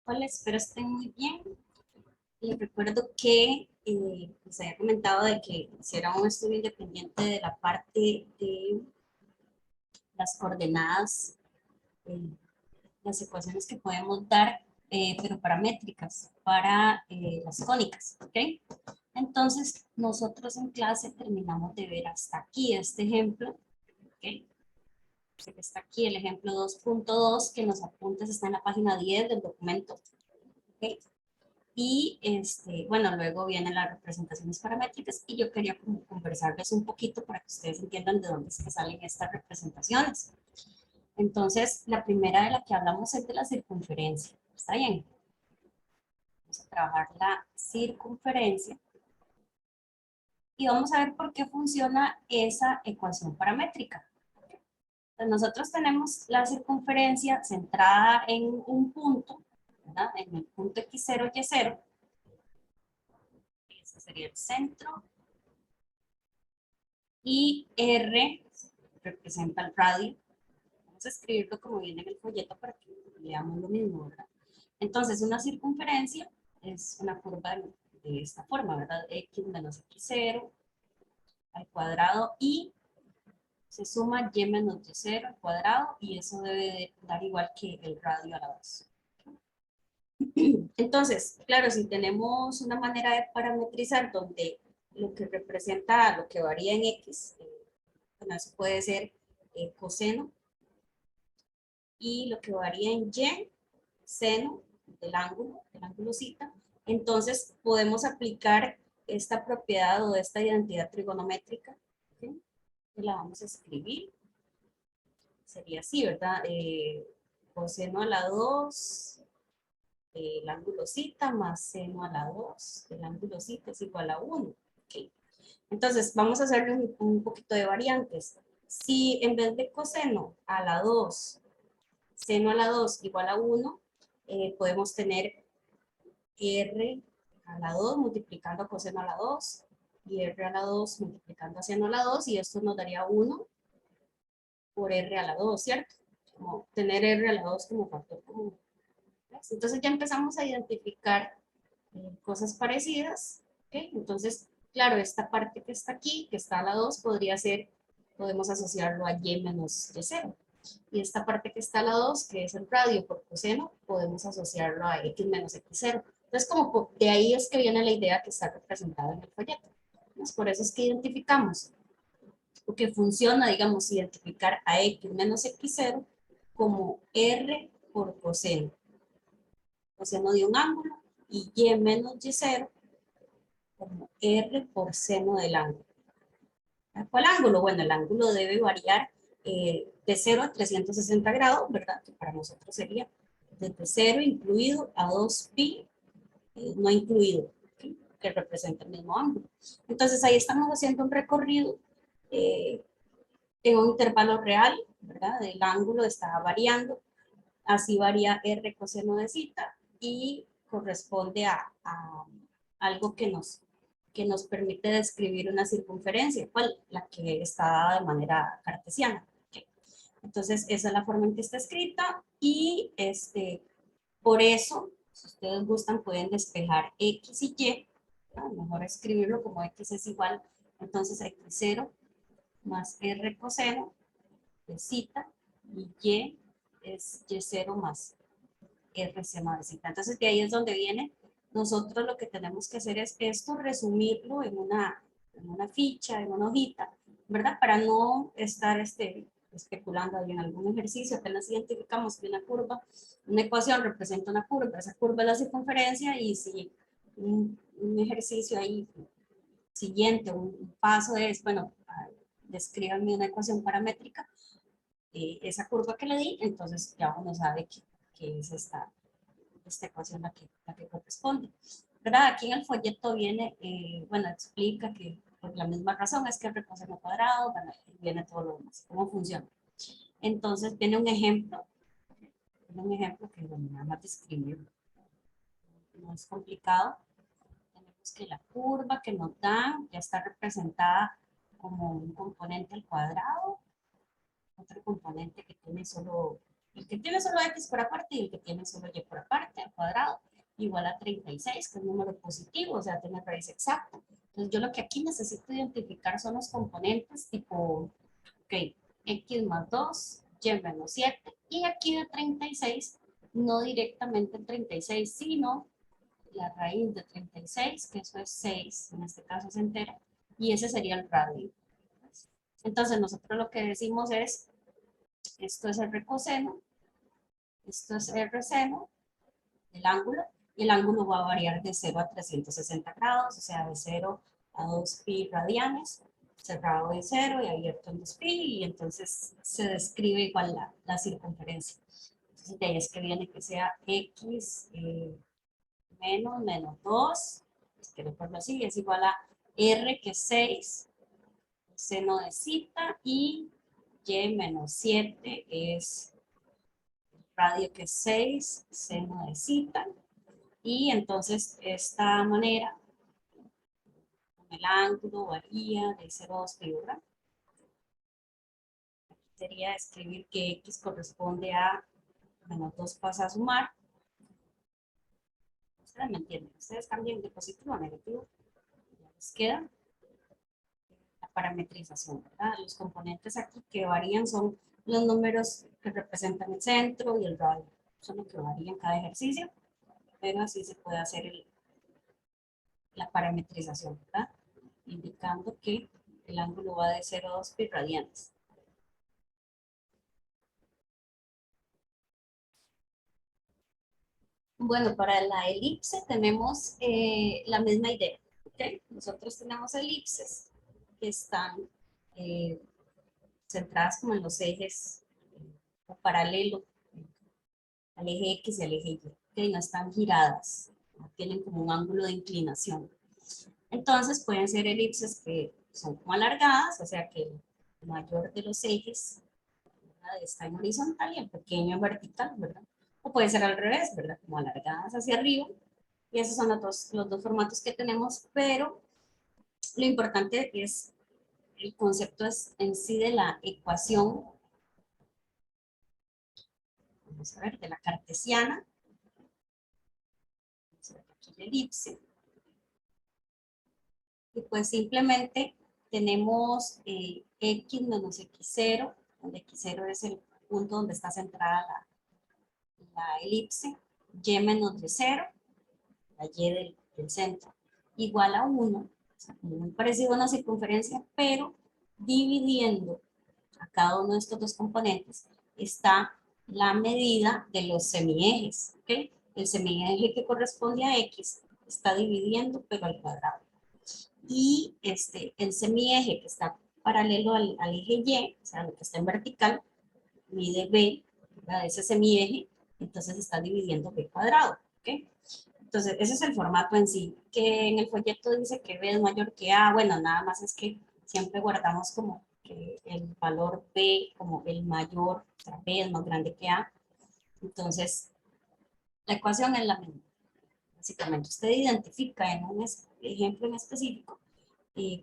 Hola, espero estén muy bien. Les recuerdo que les había comentado de que hiciera un estudio independiente de la parte de las coordenadas, eh, las ecuaciones que podemos dar, pero paramétricas, para las cónicas, ¿ok? Entonces, nosotros en clase terminamos de ver hasta aquí este ejemplo, ¿ok? Este que está aquí, el ejemplo 2.2, que en los apuntes está en la página 10 del documento, ¿ok? Y bueno, luego vienen las representaciones paramétricas y yo quería como conversarles un poquito para que ustedes entiendan de dónde es que salen estas representaciones. Entonces, la primera de la que hablamos es de la circunferencia. ¿Está bien? Vamos a trabajar la circunferencia y vamos a ver por qué funciona esa ecuación paramétrica. Entonces, nosotros tenemos la circunferencia centrada en un punto, ¿verdad? En el punto x0, y0. Ese sería el centro. Y R representa el radio. Vamos a escribirlo como viene en el folleto para que leamos lo mismo, ¿verdad? Entonces, una circunferencia es una curva de esta forma, ¿verdad? X menos X0 al cuadrado y se suma Y menos Y0 al cuadrado y eso debe de dar igual que el radio a la 2. Entonces, claro, si tenemos una manera de parametrizar donde lo que representa, lo que varía en X, bueno, eso puede ser coseno, y lo que varía en Y, seno del ángulo cita. Entonces podemos aplicar esta propiedad o esta identidad trigonométrica, ¿sí? Que la vamos a escribir. Sería así, ¿verdad? Coseno a la 2 el ángulo cita más seno a la 2 el ángulo cita es igual a 1. ¿Okay? Entonces vamos a hacerle un poquito de variantes. Si en vez de coseno a la 2 seno a la 2 igual a 1, podemos tener r a la 2 multiplicando a coseno a la 2 y r a la 2 multiplicando a seno a la 2 y esto nos daría 1 por r a la 2, ¿cierto? Como tener r a la 2 como factor común. Entonces ya empezamos a identificar cosas parecidas, ¿ok? Entonces, claro, esta parte que está aquí, que está a la 2, podría ser, podemos asociarlo a y menos y0. Y esta parte que está a la 2, que es el radio por coseno, podemos asociarlo a x menos x0. Entonces, como de ahí es que viene la idea que está representada en el folleto. Entonces, por eso es que identificamos, o que funciona, digamos, identificar a x menos x0 como r por coseno. Coseno de un ángulo y y menos y0 como r por seno del ángulo. ¿Cuál ángulo? Bueno, el ángulo debe variar de 0 a 360 grados, ¿verdad? Que para nosotros sería desde 0 incluido a 2pi no incluido, ¿okay? Que representa el mismo ángulo. Entonces ahí estamos haciendo un recorrido eh, en un intervalo real, ¿verdad? El ángulo está variando, así varía r coseno de zeta y corresponde a algo que nos permite describir una circunferencia, ¿cuál? La que está dada de manera cartesiana. ¿Okay? Entonces, esa es la forma en que está escrita y por eso, si ustedes gustan, pueden despejar x y y, ¿no? Mejor escribirlo como x es igual, entonces x0 más r coseno de zeta y y es y0 más r seno de zeta. Entonces, de ahí es donde viene. Nosotros lo que tenemos que hacer es esto, resumirlo en una ficha, en una hojita, ¿verdad? Para no estar especulando ahí en algún ejercicio. Apenas identificamos que una curva, una ecuación representa una curva, esa curva es la circunferencia y si un ejercicio ahí siguiente, un paso es, bueno, descríbanme una ecuación paramétrica, esa curva que le di, entonces ya uno sabe que es esta ecuación la que corresponde. ¿Verdad? Aquí en el folleto viene, bueno, explica que por la misma razón es que el coseno cuadrado, bueno, viene todo lo demás, cómo funciona. Entonces viene un ejemplo que bueno, nada más describirlo, no es complicado. Tenemos que la curva que nos dan ya está representada como un componente al cuadrado, otro componente que tiene solo El que tiene solo x por aparte y el que tiene solo y por aparte al cuadrado igual a 36, que es un número positivo, o sea, tiene raíz exacta. Entonces yo lo que aquí necesito identificar son los componentes tipo, ok, x más 2, y menos 7, y aquí de 36, no directamente el 36, sino la raíz de 36, que eso es 6, en este caso es entera, y ese sería el radio. Entonces nosotros lo que decimos es, esto es R coseno, esto es R seno, el ángulo, y el ángulo va a variar de 0 a 360 grados, o sea, de 0 a 2 pi radianes, cerrado en 0 y abierto en 2 pi, y entonces se describe igual la circunferencia. Entonces de ahí es que viene que sea x menos 2, quiero ponerlo así, es igual a r que es 6, seno de cita, y y menos 7 es radio que es 6, seno de cita. Y entonces esta manera, el ángulo varía de 0 a 2 pi, ¿verdad? Sería escribir que x corresponde a menos 2 pasa a sumar. Ustedes me entienden, ustedes cambian de positivo a negativo. Ya les queda la parametrización, ¿verdad? Los componentes aquí que varían son los números que representan el centro y el radio. Son los que varían cada ejercicio, pero así se puede hacer la parametrización, ¿verdad? Indicando que el ángulo va de 0 a 2 pi radianes. Bueno, para la elipse tenemos la misma idea. ¿Okay? Nosotros tenemos elipses que están centradas como en los ejes o paralelo al eje X y al eje Y. ¿Okay? No están giradas, no tienen como un ángulo de inclinación. Entonces pueden ser elipses que son como alargadas, o sea que el mayor de los ejes, ¿verdad?, está en horizontal y el pequeño en vertical, ¿verdad? O puede ser al revés, ¿verdad? Como alargadas hacia arriba. Y esos son los dos formatos que tenemos, pero lo importante es el concepto es en sí de la ecuación, vamos a ver, de la cartesiana, vamos a ver aquí la elipse, y pues simplemente tenemos x menos x0, donde x0 es el punto donde está centrada la elipse, y menos y0, la y del centro, igual a 1, o sea, muy parecido a una circunferencia, pero dividiendo a cada uno de estos dos componentes está la medida de los semiejes, ¿ok? El semieje que corresponde a X está dividiendo, pero al cuadrado. Y el semieje que está paralelo al eje Y, o sea, lo que está en vertical, mide B, ¿verdad? Ese semieje, entonces está dividiendo B cuadrado, ¿ok? Entonces, ese es el formato en sí, que en el folleto dice que B es mayor que A. Bueno, nada más es que siempre guardamos como que el valor B como el mayor, o sea, B es más grande que A. Entonces, la ecuación es la misma. Básicamente, usted identifica en un ejemplo en específico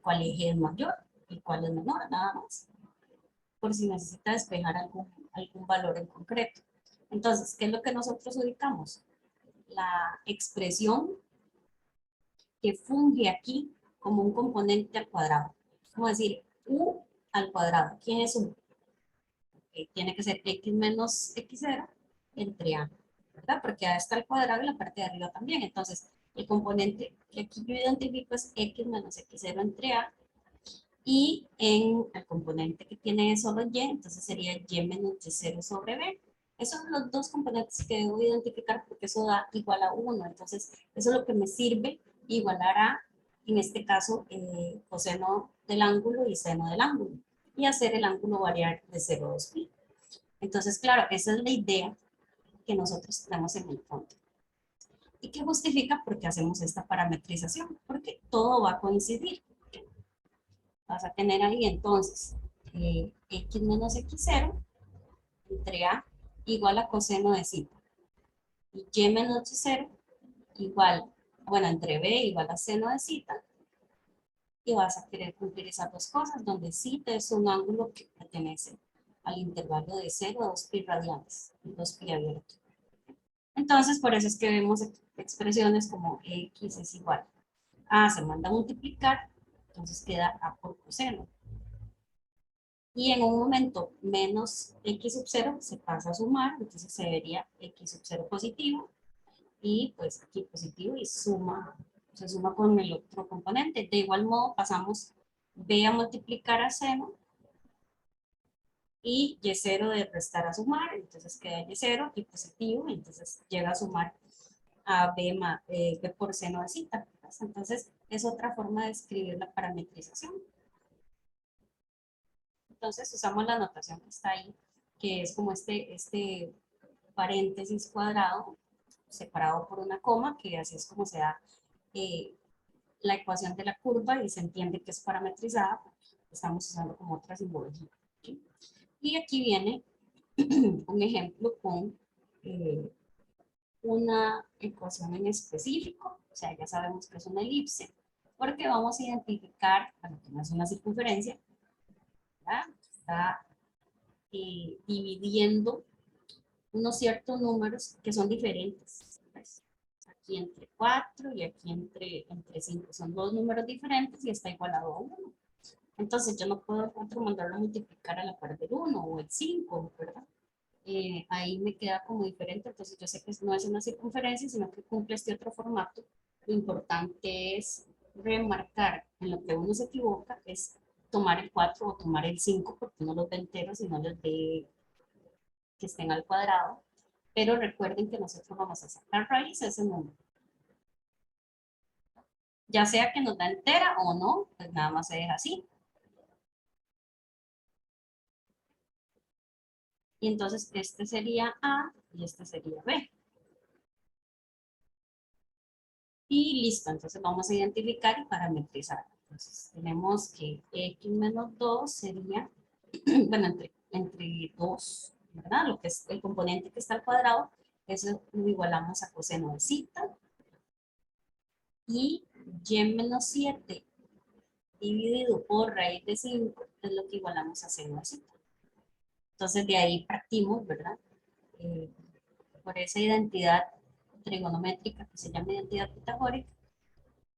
cuál eje es mayor y cuál es menor, nada más, por si necesita despejar algún valor en concreto. Entonces, ¿qué es lo que nosotros ubicamos? La expresión que funge aquí como un componente al cuadrado. Vamos a decir u al cuadrado. ¿Quién es u? Tiene que ser x menos x0 entre a, ¿verdad? Porque a está al cuadrado y la parte de arriba también. Entonces, el componente que aquí yo identifico es x menos x0 entre a, y en el componente que tiene solo y, entonces sería y menos y0 sobre b. Esos son los dos componentes que debo identificar porque eso da igual a 1. Entonces, eso es lo que me sirve igualar a, en este caso, coseno del ángulo y seno del ángulo. Y hacer el ángulo variar de 0 a 2 pi. Entonces, claro, esa es la idea que nosotros tenemos en el fondo. ¿Y qué justifica por qué hacemos esta parametrización? Porque todo va a coincidir. Vas a tener ahí entonces x menos x0 entre a igual a coseno de cita. Y y menos y0 igual, bueno, entre b igual a seno de cita. Y vas a querer cumplir esas dos cosas, donde cita es un ángulo que pertenece al intervalo de 0 a 2 pi radianes, 2 pi abierto. Entonces, por eso es que vemos expresiones como x es igual a, se manda a multiplicar, entonces queda a por coseno. Y en un momento menos x sub 0 se pasa a sumar, entonces se vería x sub 0 positivo, y pues aquí positivo y suma, se suma con el otro componente. De igual modo pasamos b a multiplicar a seno, y y0 de restar a sumar, entonces queda y0 y positivo, entonces llega a sumar a b por seno de zeta. Entonces es otra forma de escribir la parametrización. Entonces usamos la notación que está ahí, que es como este paréntesis cuadrado separado por una coma, que así es como se da la ecuación de la curva y se entiende que es parametrizada. Estamos usando como otra simbología. ¿Okay? Y aquí viene un ejemplo con una ecuación en específico, o sea, ya sabemos que es una elipse, porque vamos a identificar, bueno, que no es una circunferencia, ¿verdad? Está dividiendo unos ciertos números que son diferentes. Pues, aquí entre 4 y aquí entre 5. Son dos números diferentes y está igualado a 1. Entonces yo no puedo mandarlo a multiplicar a la par del 1 o el 5, ¿verdad? Ahí me queda como diferente, entonces yo sé que no es una circunferencia, sino que cumple este otro formato. Lo importante es remarcar en lo que uno se equivoca, es tomar el 4 o tomar el 5, porque no los ve enteros, sino los ve que estén al cuadrado. Pero recuerden que nosotros vamos a sacar raíz de ese número. Ya sea que nos da entera o no, pues nada más se deja así. Y entonces este sería A y este sería B. Y listo, entonces vamos a identificar y parametrizar. Entonces tenemos que x menos 2 sería, bueno, entre 2, ¿verdad? Lo que es el componente que está al cuadrado, eso lo igualamos a coseno de zeta. Y y menos 7 dividido por raíz de 5 es lo que igualamos a seno de zeta. Entonces de ahí partimos, ¿verdad? Por esa identidad trigonométrica que se llama identidad pitagórica.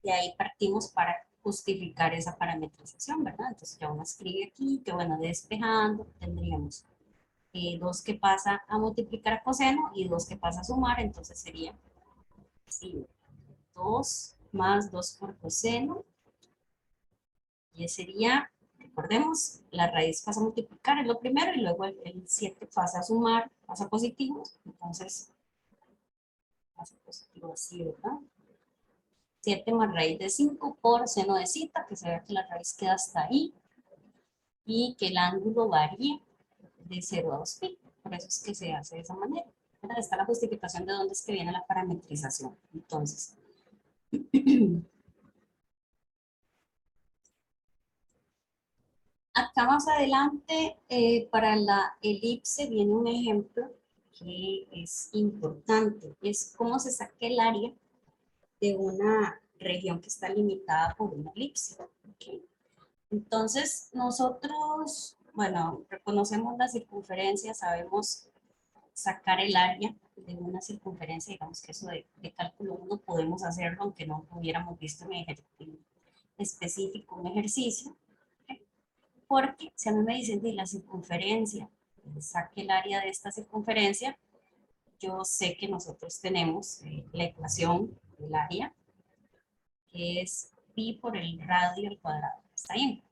De ahí partimos para justificar esa parametrización, ¿verdad? Entonces ya uno escribe aquí que, bueno, despejando, tendríamos 2 que pasa a multiplicar a coseno y 2 que pasa a sumar, entonces sería sí, 2 más 2 por coseno, y sería, recordemos, la raíz pasa a multiplicar, es lo primero, y luego el 7 pasa a sumar, pasa a positivo, entonces pasa positivo así, ¿verdad? 7 más raíz de 5 por seno de zeta, que se ve que la raíz queda hasta ahí, y que el ángulo varía de 0 a 2 pi. Por eso es que se hace de esa manera. Ahora está la justificación de dónde es que viene la parametrización. Entonces, acá más adelante, para la elipse viene un ejemplo que es importante. Es cómo se saca el área de una región que está limitada por una elipse. ¿Okay? Entonces, nosotros, bueno, reconocemos la circunferencia, sabemos sacar el área de una circunferencia, digamos que eso de cálculo 1 podemos hacerlo, aunque no hubiéramos visto en específico un ejercicio, ¿okay? Porque si a mí me dicen de la circunferencia, saque el área de esta circunferencia, yo sé que nosotros tenemos la ecuación del área, que es pi por el radio al cuadrado, ¿está bien?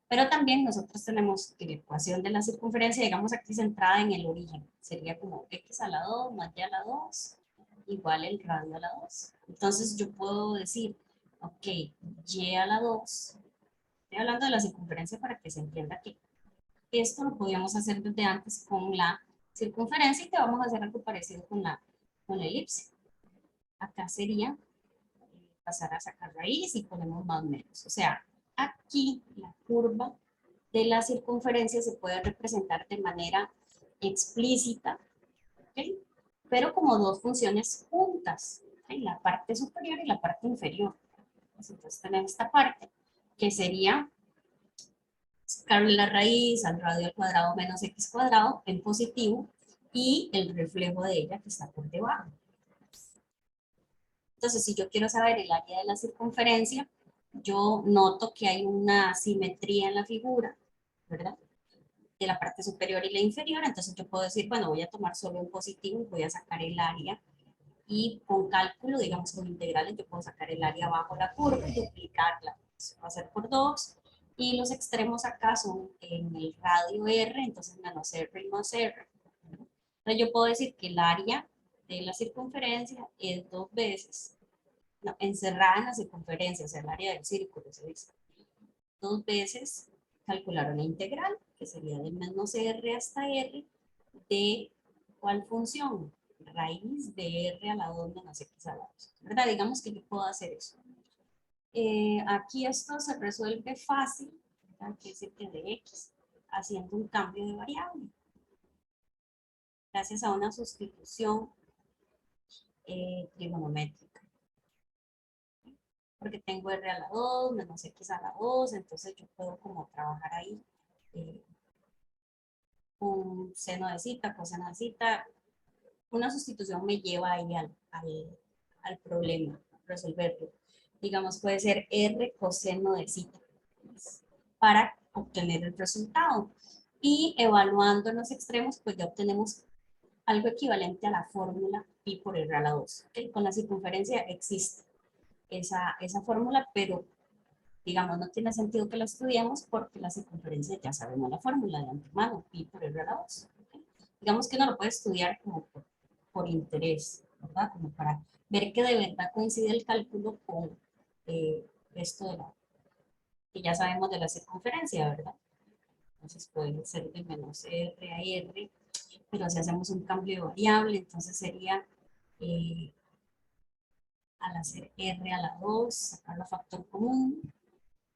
Pero también nosotros tenemos que la ecuación de la circunferencia, digamos aquí centrada en el origen, sería como x a la 2 más y a la 2 igual el radio a la 2. Entonces yo puedo decir, ok, y a la 2, estoy hablando de la circunferencia para que se entienda que esto lo podíamos hacer desde antes con la circunferencia y que vamos a hacer algo parecido con la elipse. Acá sería pasar a sacar raíz y ponemos más o menos. O sea, aquí la curva de la circunferencia se puede representar de manera explícita, ¿okay? Pero como dos funciones juntas, ¿okay? La parte superior y la parte inferior. Entonces tenemos esta parte que sería la raíz al radio al cuadrado menos x cuadrado en positivo y el reflejo de ella que está por debajo. Entonces, si yo quiero saber el área de la circunferencia, yo noto que hay una simetría en la figura, ¿verdad? De la parte superior y la inferior, entonces yo puedo decir, bueno, voy a tomar solo un positivo y voy a sacar el área, y con cálculo, digamos con integrales, yo puedo sacar el área bajo la curva y duplicarla. Eso va a ser por 2, y los extremos acá son en el radio R, entonces menos R y más R. Entonces yo puedo decir que el área de la circunferencia es 2 veces, no, encerrada en la circunferencia, o sea, el área del círculo, se dice, 2 veces calcular una integral, que sería de menos R hasta R, de ¿cuál función? Raíz de R a la 2 menos X a la 2, ¿verdad? Digamos que yo puedo hacer eso. Aquí esto se resuelve fácil, ¿verdad? Quiere decir que de X, haciendo un cambio de variable, gracias a una sustitución trigonométrica. Porque tengo R a la 2 menos X a la 2, entonces yo puedo como trabajar ahí un seno de cita, coseno de cita. Una sustitución me lleva ahí al problema, resolverlo. Digamos, puede ser R coseno de cita para obtener el resultado. Y evaluando los extremos, pues ya obtenemos algo equivalente a la fórmula pi por R a la 2. ¿Okay? Con la circunferencia existe esa fórmula, pero digamos, no tiene sentido que la estudiemos porque la circunferencia ya sabemos la fórmula de antemano, pi por R a la 2. ¿Okay? Digamos que uno lo puede estudiar como por interés, ¿verdad? Como para ver que de verdad coincide el cálculo con esto de que ya sabemos de la circunferencia, ¿verdad? Entonces puede ser de menos R a R, pero si hacemos un cambio de variable, entonces sería al hacer R a la 2, sacar la factor común.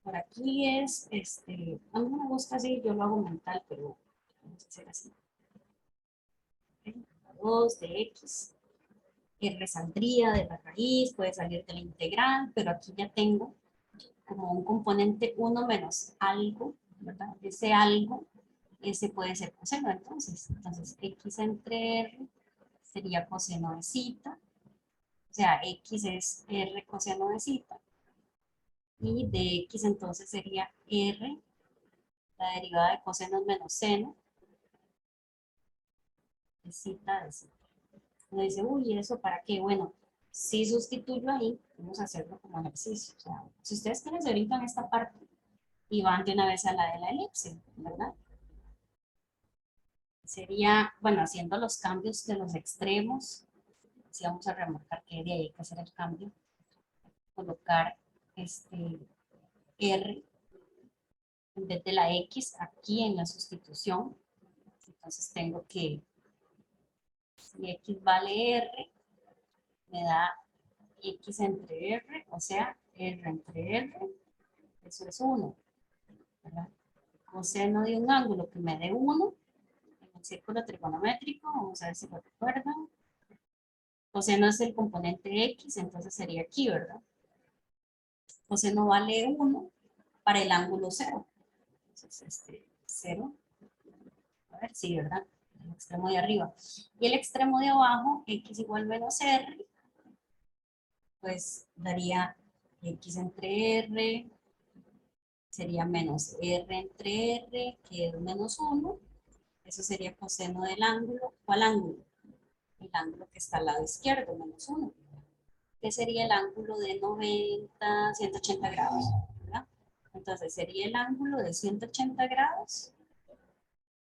Por aquí es, a mí no me gusta así, yo lo hago mental, pero vamos a hacer así. 2 de X. R saldría de la raíz, puede salir de la integral, pero aquí ya tengo como un componente 1 menos algo, ¿verdad? Ese algo, ese puede ser coseno, entonces. Entonces, X entre R sería coseno de cita, o sea, X es R coseno de cita, y de X entonces sería R, la derivada de coseno menos seno, de cita de cita. Uno dice, uy, ¿eso para qué? Bueno, si sustituyo ahí, vamos a hacerlo como ejercicio. O sea, si ustedes quieren se ahorita en esta parte y van de una vez a la de la elipse, ¿verdad? Sería, bueno, haciendo los cambios de los extremos, si vamos a remarcar que de ahí hay que hacer el cambio, colocar R en vez de la X aquí en la sustitución. Entonces tengo que, si X vale R, me da X entre R, o sea, R entre R, eso es 1, ¿verdad? Coseno de un ángulo que me dé 1, en el círculo trigonométrico, vamos a ver si lo recuerdan. Coseno es el componente X, entonces sería aquí, ¿verdad? Coseno vale 1 para el ángulo 0. Entonces, 0, a ver, sí, ¿verdad? El extremo de arriba. Y el extremo de abajo, X igual menos R, pues daría X entre R, sería menos R entre R, que es menos 1. Eso sería coseno del ángulo. ¿Cuál ángulo? El ángulo que está al lado izquierdo, menos 1. Que sería el ángulo de 90, 180 grados, ¿verdad? Entonces sería el ángulo de 180 grados,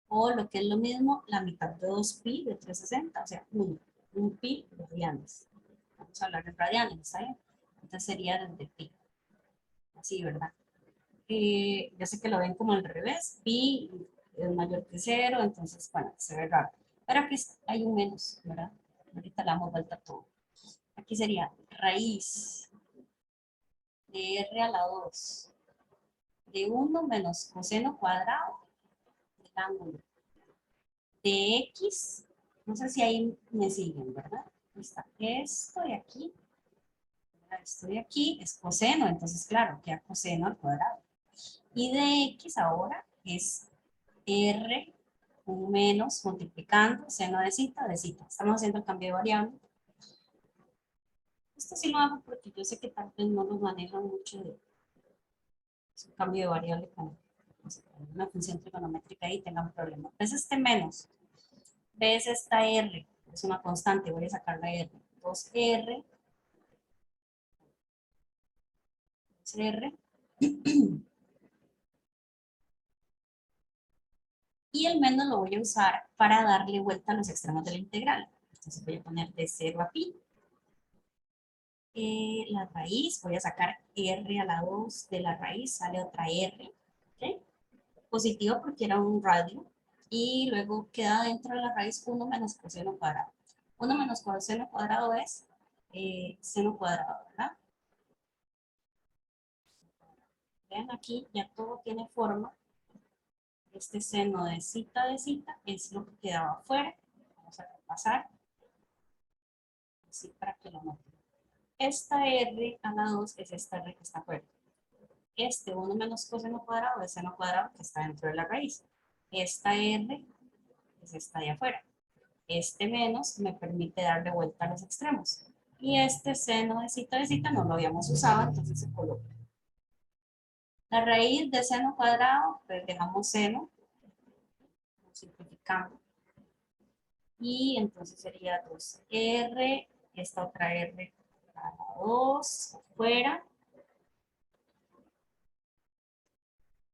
o lo que es lo mismo, la mitad de 2pi de 360, o sea, 1. Un pi de radianes. Vamos a hablar de radianes, ¿está bien? Entonces sería desde pi. Así, ¿verdad? Yo sé que lo ven como al revés, pi es mayor que 0, entonces, bueno, se ve raro. Pero aquí hay un menos, ¿verdad? Ahorita le damos vuelta a todo. Aquí sería raíz de R a la 2 de 1 menos coseno cuadrado del ángulo de X. No sé si ahí me siguen, ¿verdad? Está esto de aquí. Esto de aquí es coseno, entonces, claro, queda coseno al cuadrado. Y de X ahora es R, un menos, multiplicando, seno de cita, de cita. Estamos haciendo el cambio de variable. Esto sí lo hago porque yo sé que tal vez no lo manejan mucho de su cambio de variable con una función trigonométrica y tengan problemas. ¿Ves este menos? ¿Ves esta R? Es una constante, voy a sacar la R. 2R, 2R. Y el menos lo voy a usar para darle vuelta a los extremos de la integral. Entonces voy a poner de 0 a pi. La raíz, voy a sacar R a la 2 de la raíz, sale otra R. ¿Okay? Positivo porque era un radio. Y luego queda dentro de la raíz 1 menos coseno cuadrado. 1 menos coseno cuadrado es seno cuadrado, ¿verdad? Vean aquí, ya todo tiene forma. Este seno de cita es lo que quedaba afuera. Vamos a repasar. Así para que lo noten. Esta R a la 2 es esta R que está afuera. Este 1 menos coseno cuadrado es seno cuadrado que está dentro de la raíz. Esta R es esta de afuera. Este menos me permite darle vuelta a los extremos. Y este seno de cita no lo habíamos usado, entonces se coloca. La raíz de seno cuadrado, pues dejamos seno, simplificando. Y entonces sería 2R, esta otra R a la 2, afuera.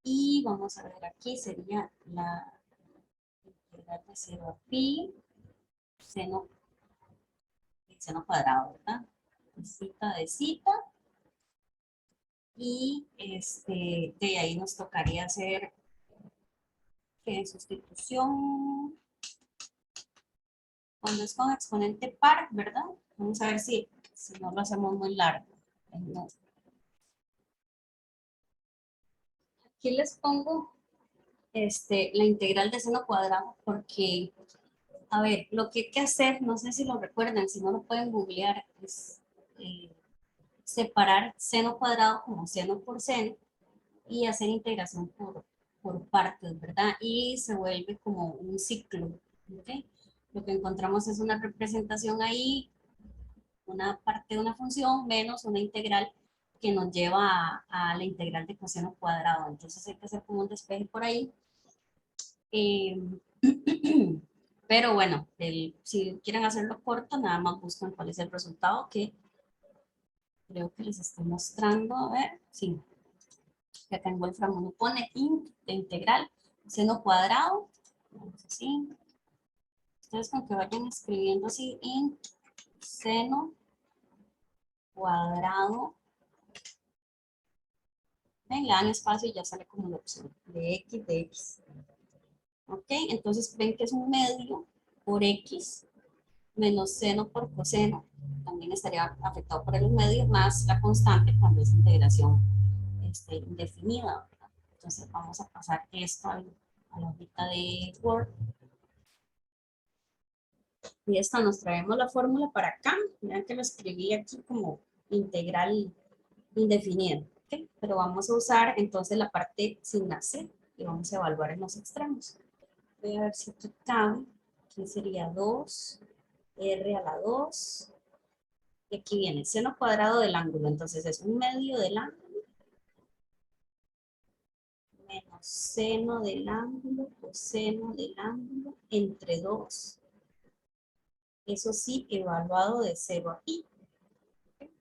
Y vamos a ver aquí, sería la integral de 0 a pi, seno cuadrado, ¿verdad? De cita. Y de ahí nos tocaría hacer sustitución cuando es con exponente par, ¿verdad? Vamos a ver si no lo hacemos muy largo. No. Aquí les pongo la integral de seno cuadrado porque, a ver, lo que hay que hacer, no sé si lo recuerdan, si no lo pueden googlear, es separar seno cuadrado como seno por seno y hacer integración por partes, ¿verdad? Y se vuelve como un ciclo, ¿ok? Lo que encontramos es una representación ahí, una parte de una función menos una integral que nos lleva a la integral de coseno cuadrado. Entonces hay que hacer como un despeje por ahí. Pero bueno, si quieren hacerlo corto, nada más buscan cuál es el resultado que creo que les estoy mostrando. A ver, sí. Que acá en Wolfram uno pone int de integral, seno cuadrado. Así. Ustedes con que vayan escribiendo así, int seno cuadrado. Ven, le dan espacio y ya sale como la opción de x. ¿Ok? Entonces ven que es un medio por x menos seno por coseno. También estaría afectado por el medio más la constante cuando es integración indefinida. ¿Verdad? Entonces vamos a pasar esto a la hojita de Word. Y esta nos traemos la fórmula para acá. Vean que lo escribí aquí como integral indefinida. ¿Okay? Pero vamos a usar entonces la parte sin la C y vamos a evaluar en los extremos. Voy a ver si aquí cabe. Aquí sería 2, R a la 2. Y aquí viene seno cuadrado del ángulo. Entonces es un medio del ángulo menos seno del ángulo coseno del ángulo entre 2. Eso sí, evaluado de 0 a pi. ¿Okay?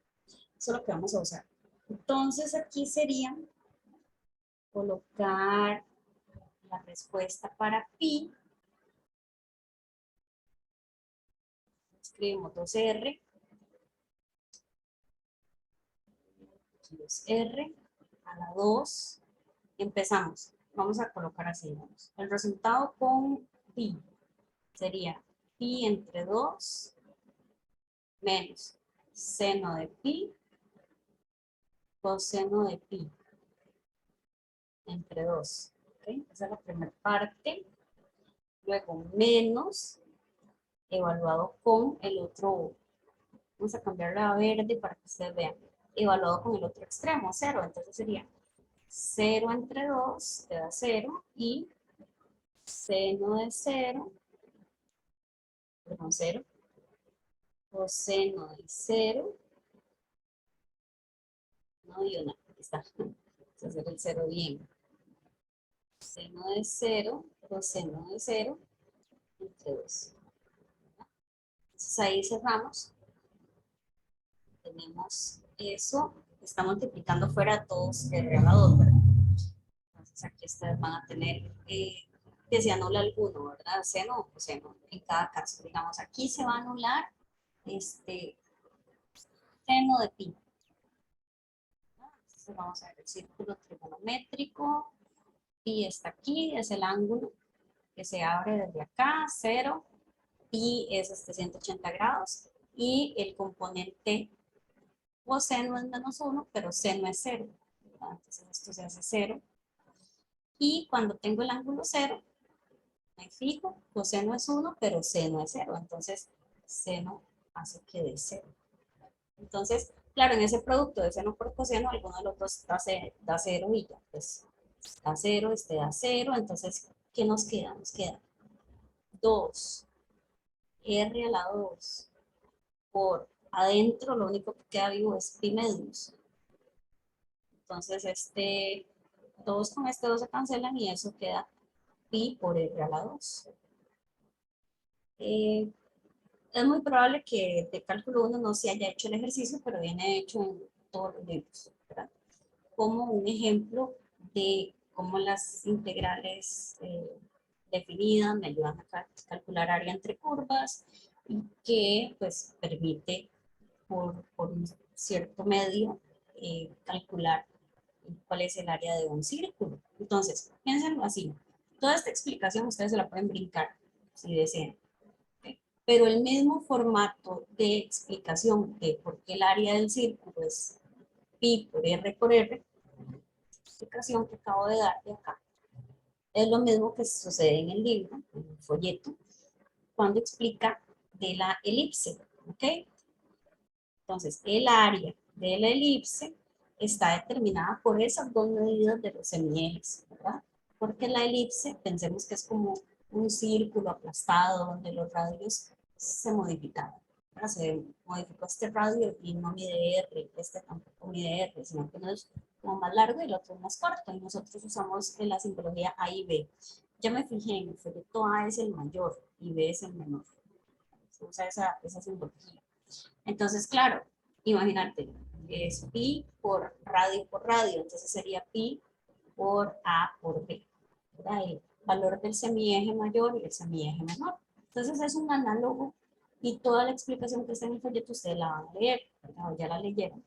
Eso es lo que vamos a usar. Entonces aquí sería colocar la respuesta para pi. Escribimos 2R. 2R a la 2. Empezamos. Vamos a colocar así. Vamos. El resultado con pi sería pi entre 2 menos seno de pi coseno de pi entre 2. ¿Okay? Esa es la primera parte. Luego menos evaluado con el otro. Vamos a cambiarla a verde para que ustedes vean. Evaluado con el otro extremo, 0. Entonces sería 0 entre 2 te da 0 y seno de 0, perdón, 0, coseno de 0, no y 1, aquí está, vamos a hacer el 0 bien. Seno de 0, coseno de 0, entre 2. Entonces ahí cerramos. Tenemos eso, está multiplicando fuera todos R a la 2, ¿verdad? Entonces aquí ustedes van a tener que se anula alguno, ¿verdad? Seno o coseno en cada caso. Digamos, aquí se va a anular seno de pi. Entonces vamos a ver el círculo trigonométrico. Pi está aquí, es el ángulo que se abre desde acá, 0. Pi es 180 grados. Y el componente coseno es -1, pero seno es 0. Entonces esto se hace 0. Y cuando tengo el ángulo 0, me fijo, coseno es 1, pero seno es 0. Entonces, seno hace que dé 0. Entonces, claro, en ese producto de seno por coseno, alguno de los dos da 0 y ya, pues da 0, este da 0. Entonces, ¿qué nos queda? Nos queda 2 R a la 2 por adentro, lo único que queda vivo es pi medios. Entonces, 2 con este 2 se cancelan y eso queda pi por R a la 2. Es muy probable que de cálculo 1 no se haya hecho el ejercicio, pero viene hecho en todos los libros, ¿verdad? Como un ejemplo de cómo las integrales definidas me ayudan a calcular área entre curvas y que pues permite por un cierto medio calcular cuál es el área de un círculo. Entonces, piénsenlo así. Toda esta explicación ustedes se la pueden brincar si desean. ¿Okay? Pero el mismo formato de explicación de por qué el área del círculo es pi por R, explicación que acabo de dar de acá, es lo mismo que sucede en el libro, en el folleto, cuando explica de la elipse. ¿Ok? Entonces, el área de la elipse está determinada por esas dos medidas de los semiejes, ¿verdad? Porque la elipse, pensemos que es como un círculo aplastado donde los radios se modificaron. Se modificó este radio y no mide R, este tampoco mide R, sino que uno es como más largo y el otro es más corto. Y nosotros usamos la simbología A y B. Ya me fijé en el folleto A es el mayor y B es el menor. Se usa esa simbología. Entonces, claro, imagínate, es pi por radio, entonces sería pi por A por B, ¿verdad? El valor del semieje mayor y el semieje menor. Entonces es un análogo y toda la explicación que está en el folleto ustedes la van a leer, ¿verdad? O ya la leyeron,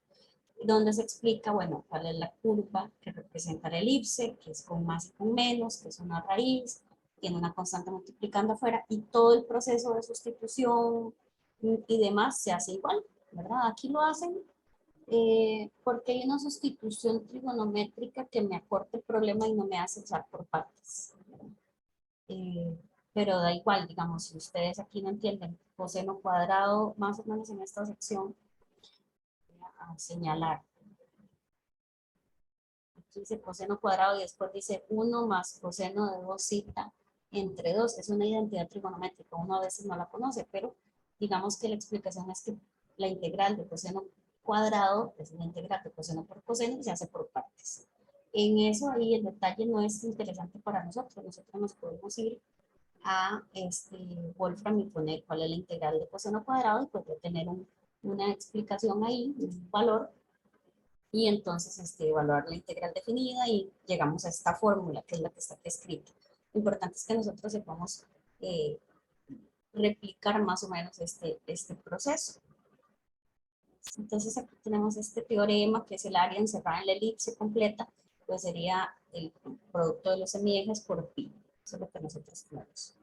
donde se explica, bueno, cuál es la curva que representa la elipse, que es con más y con menos, que es una raíz, tiene una constante multiplicando afuera, y todo el proceso de sustitución y demás se hace igual, ¿verdad? Aquí lo hacen porque hay una sustitución trigonométrica que me acorta el problema y no me hace usar por partes. Eh, pero da igual, digamos, si ustedes aquí no entienden coseno cuadrado, más o menos en esta sección, voy a señalar. Aquí dice coseno cuadrado y después dice 1 más coseno de 2 zeta entre 2. Es una identidad trigonométrica, uno a veces no la conoce, pero digamos que la explicación es que la integral de coseno cuadrado es la integral de coseno por coseno y se hace por partes. En eso ahí el detalle no es interesante para nosotros. Nosotros nos podemos ir a Wolfram y poner cuál es la integral de coseno cuadrado y pues tener una explicación ahí, un valor, y entonces evaluar la integral definida y llegamos a esta fórmula que es la que está aquí escrita. Lo importante es que nosotros sepamos replicar más o menos este proceso. Entonces aquí tenemos este teorema que es el área encerrada en la elipse completa, pues sería el producto de los semiejes por pi. Eso es lo que nosotros tenemos.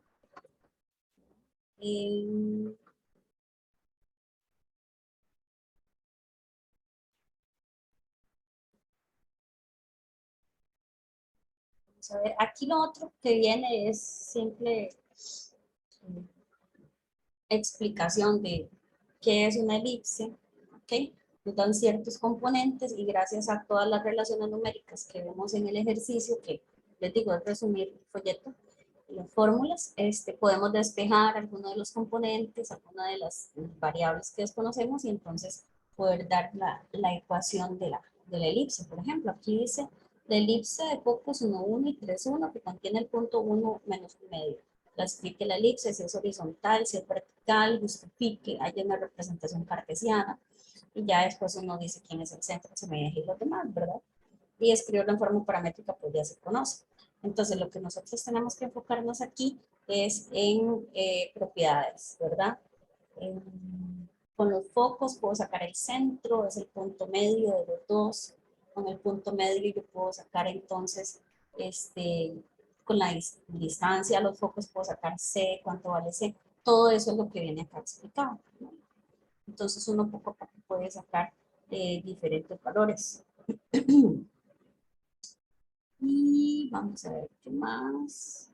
Vamos a ver, aquí lo otro que viene es simple explicación de qué es una elipse, ¿ok? nos dan ciertos componentes y gracias a todas las relaciones numéricas que vemos en el ejercicio, que les digo, es resumir el folleto, las fórmulas, podemos despejar algunos de los componentes, algunas de las variables que desconocemos y entonces poder dar la ecuación de la elipse. Por ejemplo, aquí dice la elipse de focos 1, 1 y 3, 1 que contiene el punto 1 menos 1 medio. Clasifique la elipse, si es horizontal, si es vertical, justifique, hay una representación cartesiana y ya después uno dice quién es el centro, semieje y los demás, ¿verdad? Y escribirlo en forma paramétrica, pues ya se conoce. Entonces, lo que nosotros tenemos que enfocarnos aquí es en propiedades, ¿verdad? Con los focos puedo sacar el centro, es el punto medio de los dos. Con el punto medio yo puedo sacar entonces, con la distancia a los focos puedo sacar C, cuánto vale C. Todo eso es lo que viene acá explicado, ¿no? Entonces uno poco a poco puede sacar diferentes valores. Y vamos a ver qué más.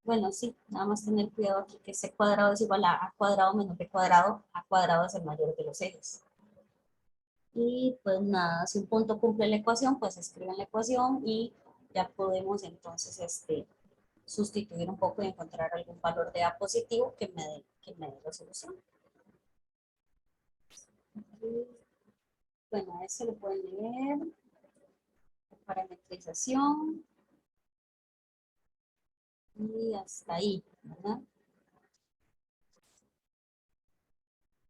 Bueno, sí, nada más tener cuidado aquí que C cuadrado es igual a cuadrado menos B cuadrado. A cuadrado es el mayor de los ejes. Y pues nada, si un punto cumple la ecuación, pues escriben la ecuación y ya podemos entonces sustituir un poco y encontrar algún valor de A positivo que me dé la solución. Bueno, ese lo pueden leer. Parametrización. Y hasta ahí, ¿verdad?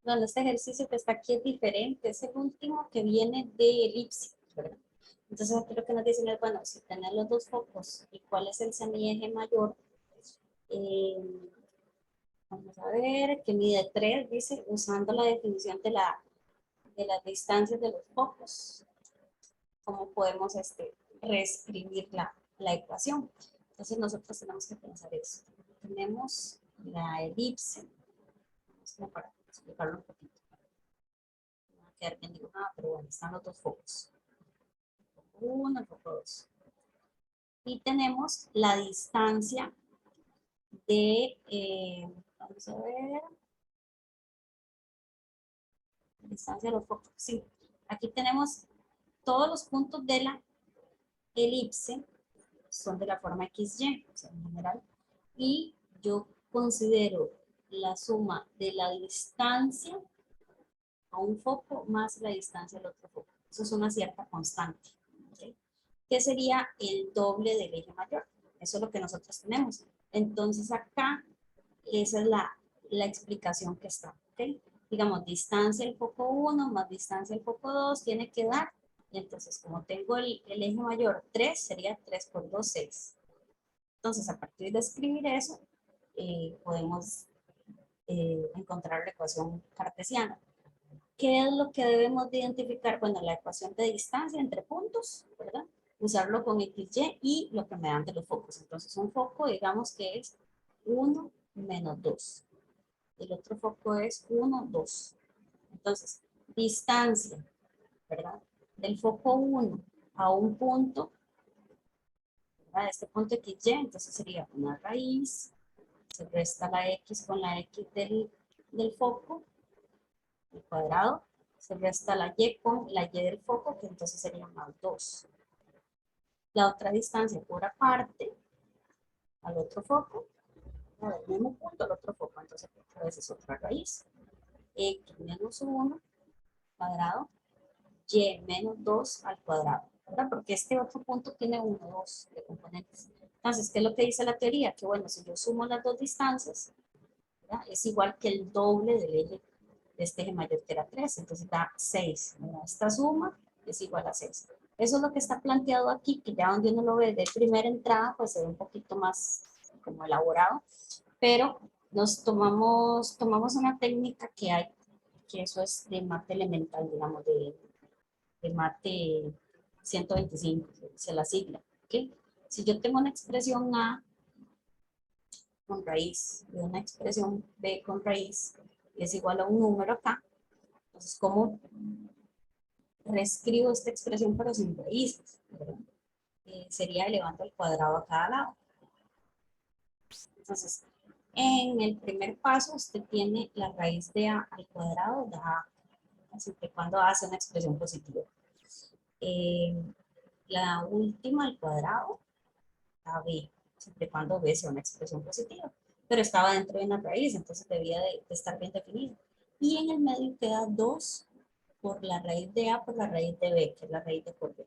Bueno, este ejercicio que está aquí es diferente, es el último que viene de elipse, ¿verdad? Entonces aquí lo que nos dicen es, bueno, si tenés los dos focos y cuál es el semieje mayor, eh, vamos a ver, que mide 3, dice, usando la definición de las distancias de los focos, cómo podemos reescribir la ecuación. Entonces nosotros tenemos que pensar eso. Tenemos la elipse, como para explicarlo un poquito. No va a quedar bien dibujada, pero bueno, están los dos focos. El foco 1, el foco 2. Y tenemos la distancia de, vamos a ver, la distancia de los focos. Sí, aquí tenemos todos los puntos de la elipse, son de la forma XY, o sea, en general, y yo considero la suma de la distancia a un foco más la distancia al otro foco. Eso es una cierta constante, ¿okay? Que sería el doble del eje mayor. Eso es lo que nosotros tenemos. Entonces acá, esa es la explicación que está, ¿ok? Digamos, distancia del foco 1 más distancia del foco 2 tiene que dar, y entonces como tengo el eje mayor 3, sería 3 por 2, 6. Entonces, a partir de escribir eso, podemos encontrar la ecuación cartesiana. ¿Qué es lo que debemos de identificar? Bueno, la ecuación de distancia entre puntos, ¿verdad? Usarlo con XY y lo que me dan de los focos. Entonces, un foco, digamos que es 1 menos 2. El otro foco es 1, 2. Entonces, distancia, ¿verdad? Del foco 1 a un punto, ¿verdad? Este punto XY, entonces sería una raíz, se resta la X con la X del foco, el cuadrado, se resta la Y con la Y del foco, que entonces sería más 2. La otra distancia por aparte, al otro foco, del mismo punto al otro foco, entonces otra vez es otra raíz. X menos 1 cuadrado, Y menos 2 al cuadrado, ¿verdad? Porque este otro punto tiene 1, 2 de componentes. Entonces, ¿qué es lo que dice la teoría? Que bueno, si yo sumo las dos distancias, ¿verdad? Es igual que el doble del eje de este eje mayor que era 3, entonces da 6. ¿verdad? Esta suma es igual a 6. Eso es lo que está planteado aquí, que ya donde uno lo ve de primera entrada, pues se ve un poquito más como elaborado, pero nos tomamos una técnica que hay, que eso es de mate elemental, digamos, de mate 125, se la sigla, ¿ok? Si yo tengo una expresión A con raíz y una expresión B con raíz, es igual a un número acá, entonces, ¿cómo reescribo esta expresión pero sin raíces? Sería elevando al cuadrado a cada lado. Entonces, en el primer paso usted tiene la raíz de A al cuadrado, da A. siempre y cuando hace una expresión positiva. La última al cuadrado, la b, siempre y cuando b sea una expresión positiva, pero estaba dentro de una raíz, entonces debía de estar bien definido. Y en el medio queda 2 por la raíz de a por la raíz de b, que es la raíz de por b.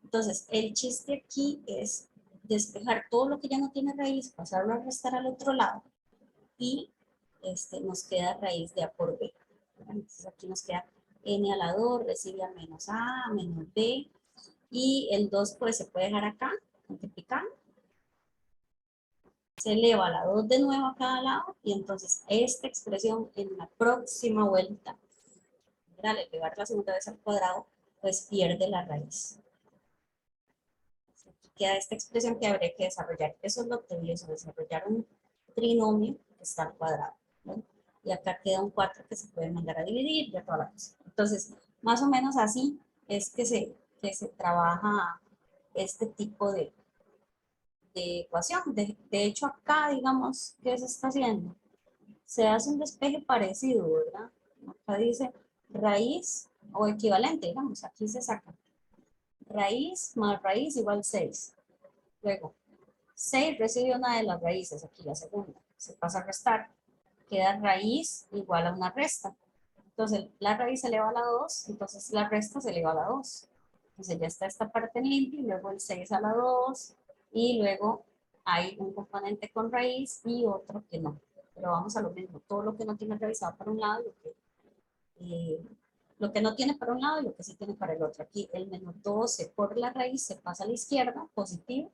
Entonces, el chiste aquí es despejar todo lo que ya no tiene raíz, pasarlo a restar al otro lado y nos queda raíz de a por b. Entonces aquí nos queda n a la 2 recibe a menos a menos b, y el 2 pues se puede dejar acá, multiplicando. Se eleva a la 2 de nuevo a cada lado, y entonces esta expresión en la próxima vuelta, al elevar la segunda vez al cuadrado, pues pierde la raíz. Aquí queda esta expresión que habría que desarrollar. Eso es lo tedioso, desarrollar un trinomio que está al cuadrado, ¿no? Y acá queda un 4 que se puede mandar a dividir, ya toda la cosa. Entonces, más o menos así es que se trabaja este tipo de ecuación. De hecho, acá, digamos, ¿qué se está haciendo? Se hace un despeje parecido, ¿verdad? Acá dice raíz o equivalente, digamos, aquí se saca raíz más raíz igual 6. Luego, 6 recibe una de las raíces, aquí la segunda, se pasa a restar, queda raíz igual a una resta. Entonces, la raíz se eleva a la 2, entonces la resta se eleva a la 2. Entonces ya está esta parte en limpio, y luego el 6 a la 2, y luego hay un componente con raíz y otro que no. Pero vamos a lo mismo, todo lo que no tiene raíz va para un lado, lo que no tiene para un lado y lo que sí tiene para el otro. Aquí el menos 12 por la raíz se pasa a la izquierda, positivo,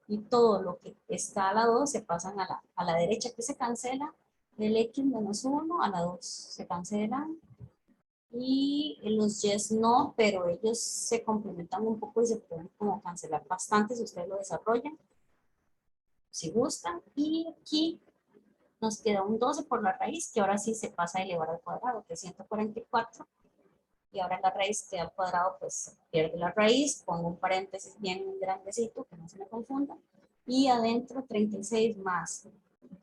y todo lo que está a la 2 se pasan a la derecha, que se cancela. El x menos 1 a la 2 se cancelan, y los yes no, pero ellos se complementan un poco y se pueden como cancelar bastante si ustedes lo desarrollan, si gustan. Y aquí nos queda un 12 por la raíz, que ahora sí se pasa a elevar al cuadrado, que es 144, y ahora la raíz que al cuadrado pues pierde la raíz, pongo un paréntesis bien grandecito, que no se me confunda, y adentro 36 más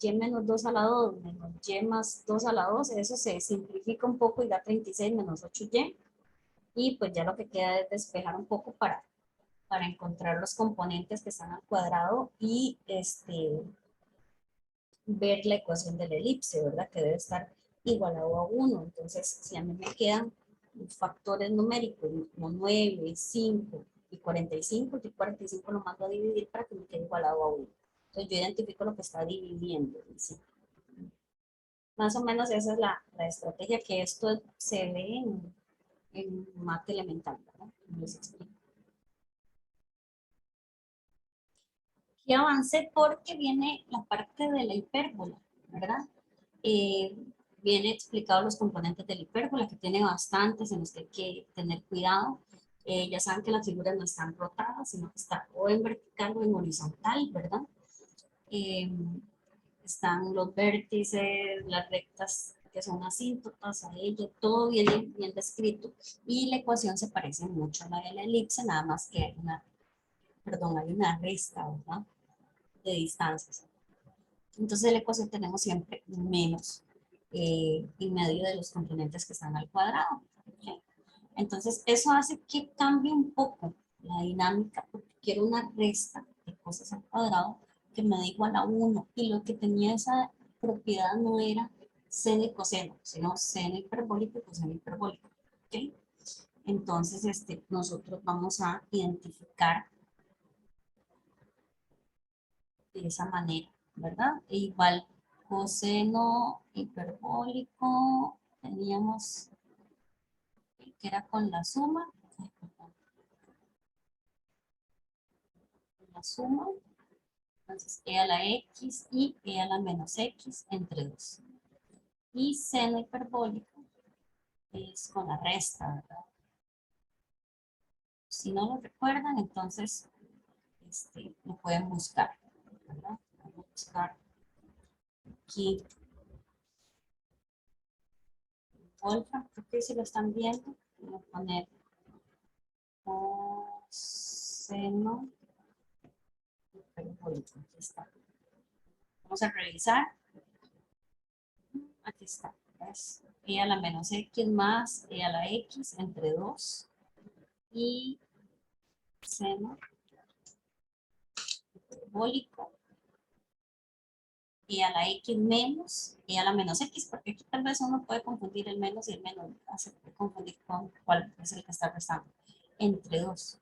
y menos 2 a la 2 menos y más 2 a la 2, eso se simplifica un poco y da 36 menos 8y, y pues ya lo que queda es despejar un poco para encontrar los componentes que están al cuadrado y ver la ecuación de la elipse, ¿verdad? Que debe estar igualado a 1. Entonces, si a mí me quedan factores numéricos como 9, 5 y 45, y 45 lo mando a dividir para que me quede igualado a 1. Entonces, yo identifico lo que está dividiendo. ¿Sí? Más o menos esa es la estrategia, que esto se ve en mate elemental, ¿verdad? Les explico. Y avancé porque viene la parte de la hipérbola, ¿verdad? Eh, viene explicado los componentes de la hipérbola, que tiene bastantes en los que hay que tener cuidado. Ya saben que las figuras no están rotadas, sino que está o en vertical o en horizontal, ¿verdad? Eh, están los vértices, las rectas que son asíntotas a ello, todo viene bien descrito, y la ecuación se parece mucho a la de la elipse, nada más que hay una resta, ¿verdad? De distancias. Entonces en la ecuación tenemos siempre menos en medio de los componentes que están al cuadrado. ¿Okay? Entonces eso hace que cambie un poco la dinámica, porque quiero una resta de cosas al cuadrado que me da igual a 1, y lo que tenía esa propiedad no era seno y coseno, sino seno hiperbólico y coseno hiperbólico. ¿Okay? Entonces nosotros vamos a identificar de esa manera, ¿verdad? E igual coseno hiperbólico teníamos que era con la suma, la suma, entonces e a la x y e a la menos x entre 2. Y seno hiperbólico es con la resta, ¿verdad? Si no lo recuerdan, entonces lo pueden buscar, ¿verdad? Vamos a buscar aquí Wolfram, creo que si lo están viendo, voy a poner coseno hiperbólico. Aquí está. Vamos a revisar. Aquí está. Es e a la menos x más e a la x entre 2 y seno hiperbólico e a la x menos e a la menos x, porque aquí tal vez uno puede confundir el menos y el menos, se puede confundir con cuál es el que está restando, entre 2.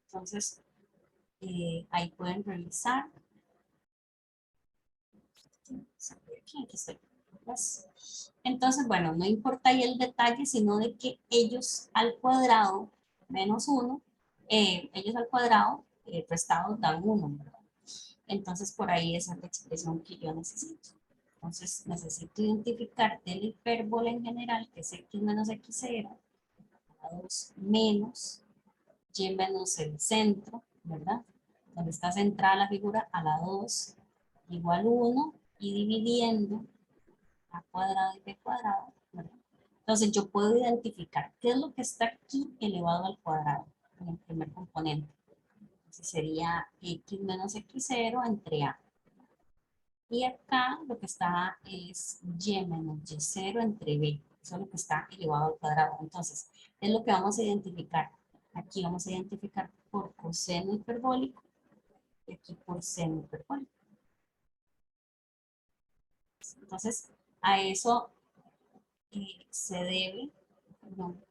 Entonces, ahí pueden revisar. Aquí estoy. Entonces, bueno, no importa ahí el detalle, sino de que ellos al cuadrado menos 1, ellos al cuadrado restados dan 1, ¿verdad? Entonces, por ahí esa es la expresión que yo necesito. Entonces, necesito identificar del hipérbole en general, que es x menos x0, a 2 menos y menos el centro, ¿verdad? Donde está centrada la figura, a la 2 igual 1 y dividiendo a cuadrado y b cuadrado, ¿verdad? Entonces yo puedo identificar qué es lo que está aquí elevado al cuadrado en el primer componente. Entonces sería x menos x0 entre a. Y acá lo que está es y menos y0 entre b. Eso es lo que está elevado al cuadrado. Entonces, es lo que vamos a identificar. Aquí vamos a identificar por coseno hiperbólico y aquí por seno hiperbólico. Entonces, a eso se debe, perdón,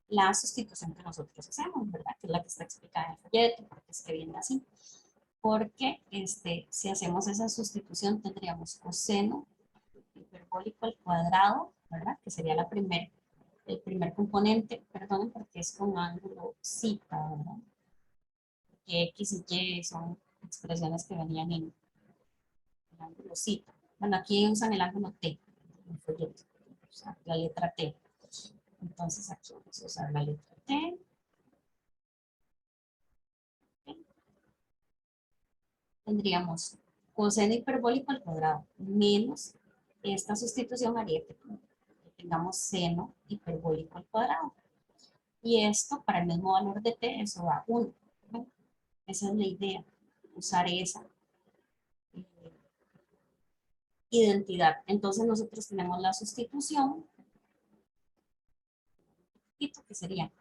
la sustitución que nosotros hacemos, ¿verdad? Que es la que está explicada en el folleto, porque es que viene así. Porque si hacemos esa sustitución tendríamos coseno hiperbólico al cuadrado, ¿verdad? Que sería el primer componente, perdonen porque es con ángulo zeta, ¿verdad? Que x y y son expresiones que venían en el ángulo zeta. Bueno, aquí usan el ángulo t, en el folleto, o sea, la letra t. Entonces aquí vamos a usar la letra t. Tendríamos coseno hiperbólico al cuadrado menos esta sustitución haría que tengamos seno hiperbólico al cuadrado. Y esto, para el mismo valor de t, eso da 1. ¿No? Esa es la idea, usar esa identidad. Entonces nosotros tenemos la sustitución, que sería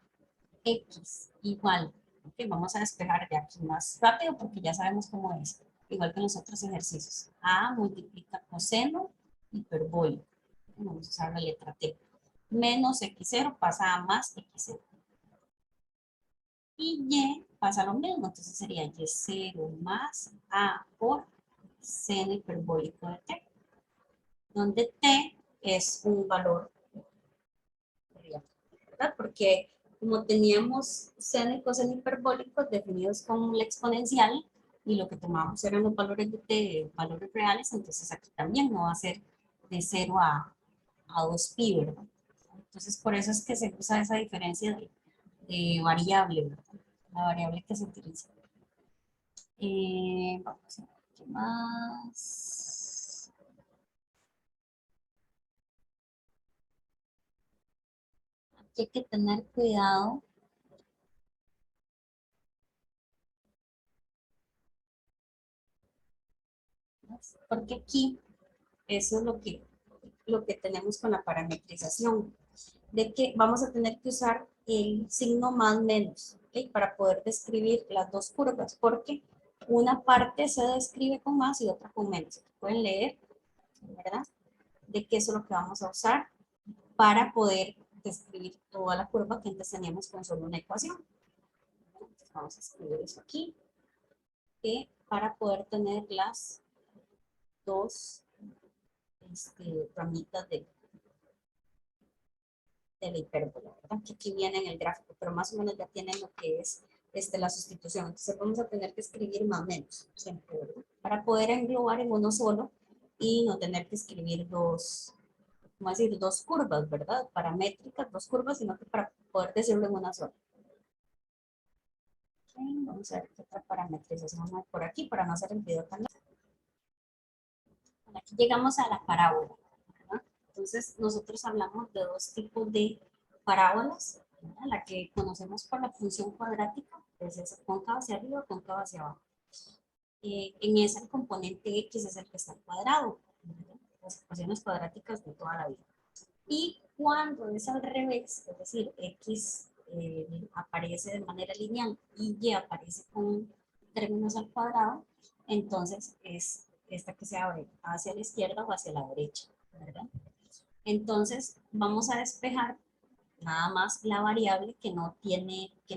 x igual, okay, vamos a despejar de aquí más rápido porque ya sabemos cómo es, igual que en los otros ejercicios. A multiplica coseno hiperbólico, vamos a usar la letra t, menos x0 pasa a más x0. Y y pasa lo mismo, entonces sería y0 más a por seno hiperbólico de t, donde t es un valor real, ¿verdad? Porque como teníamos seno y coseno hiperbólicos definidos como la exponencial y lo que tomamos eran los valores de t, valores reales, entonces aquí también no va a ser de 0 a 2pi, ¿verdad? Entonces por eso es que se usa esa diferencia de variable, ¿verdad? La variable que se utiliza. Vamos a ver qué más. Aquí hay que tener cuidado. Porque aquí eso es lo que tenemos con la parametrización, de que vamos a tener que usar el signo más menos, ¿okay? Para poder describir las dos curvas, porque una parte se describe con más y otra con menos. Pueden leer, ¿verdad? De que eso es lo que vamos a usar para poder describir toda la curva que antes teníamos con solo una ecuación. Entonces vamos a escribir eso aquí, que para poder tener las dos ramitas de la hipérbola, ¿verdad? Que aquí viene en el gráfico, pero más o menos ya tienen lo que es la sustitución. Entonces vamos a tener que escribir más o menos, siempre, ¿verdad? Para poder englobar en uno solo y no tener que escribir dos, ¿cómo decir? Dos curvas, ¿verdad? Paramétricas, dos curvas, sino que para poder decirlo en una sola. Okay, vamos a ver qué otra parametrización hay por aquí para no hacer el video tan largo. Bueno, aquí llegamos a la parábola, ¿verdad? Entonces nosotros hablamos de dos tipos de parábolas, ¿verdad? La que conocemos por la función cuadrática, es esa cóncava hacia arriba, cóncava hacia abajo. En esa el componente x es el que está al cuadrado, ¿verdad? las ecuaciones cuadráticas de toda la vida. Y cuando es al revés, es decir, x aparece de manera lineal y y aparece con términos al cuadrado, entonces es esta que se abre hacia la izquierda o hacia la derecha, ¿verdad? Entonces vamos a despejar nada más la variable que no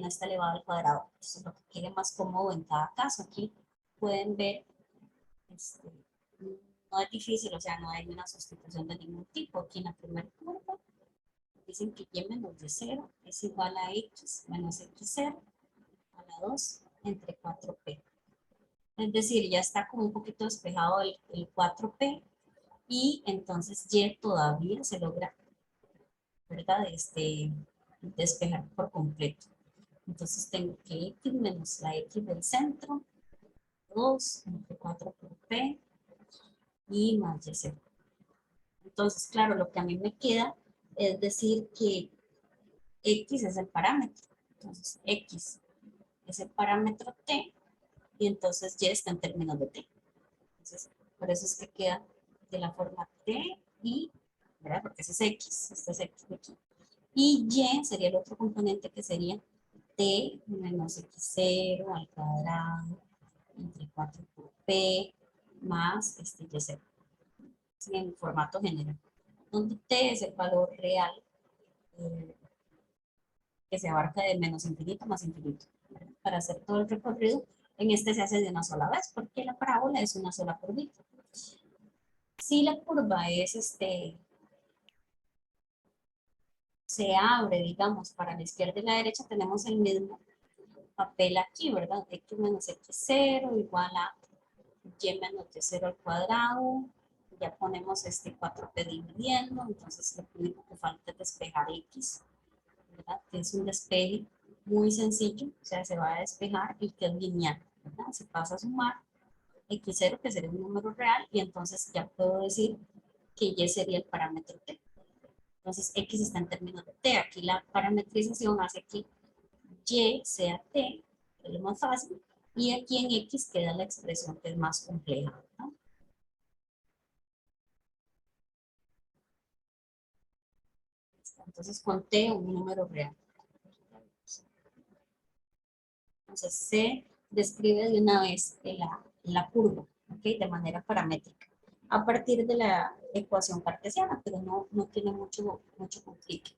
está elevada al cuadrado. Entonces lo que quede más cómodo en cada caso. Aquí pueden ver, no es difícil, o sea, no hay una sustitución de ningún tipo. Aquí en la primera curva dicen que y menos de 0 es igual a x menos x0 a la 2 entre 4p. Es decir, ya está como un poquito despejado el 4p y entonces y todavía se logra, ¿verdad? Despejar por completo. Entonces tengo que x menos la x del centro, 2 entre 4 por p y más y0. Entonces, claro, lo que a mí me queda es decir que x es el parámetro. Entonces, x es el parámetro t y entonces y está en términos de t. Entonces, por eso es que queda de la forma t y, ¿verdad? Porque ese es x, este es x de aquí. Y y sería el otro componente que sería t menos x0 al cuadrado entre 4 por p más y0, en formato general, donde t es el valor real eh, que se abarca de menos infinito más infinito. Para hacer todo el recorrido, en este se hace de una sola vez, porque la parábola es una sola curvita. Si la curva es se abre, digamos, para la izquierda y la derecha, tenemos el mismo papel aquí, ¿verdad? X menos x0 igual a y menos y0 al cuadrado. Ya ponemos 4p dividiendo, entonces lo único que falta es despejar x, ¿verdad? Que es un despeje muy sencillo, o sea, se va a despejar y que es lineal, ¿verdad? Se pasa a sumar x0, que sería un número real, y entonces ya puedo decir que y sería el parámetro t. Entonces x está en términos de t. Aquí la parametrización hace que y sea t, que es lo más fácil, y aquí en x queda la expresión que es más compleja, ¿no? Entonces con t un número real. Entonces se describe de una vez la curva, ¿ok? De manera paramétrica, a partir de la ecuación cartesiana, pero no tiene mucho conflicto.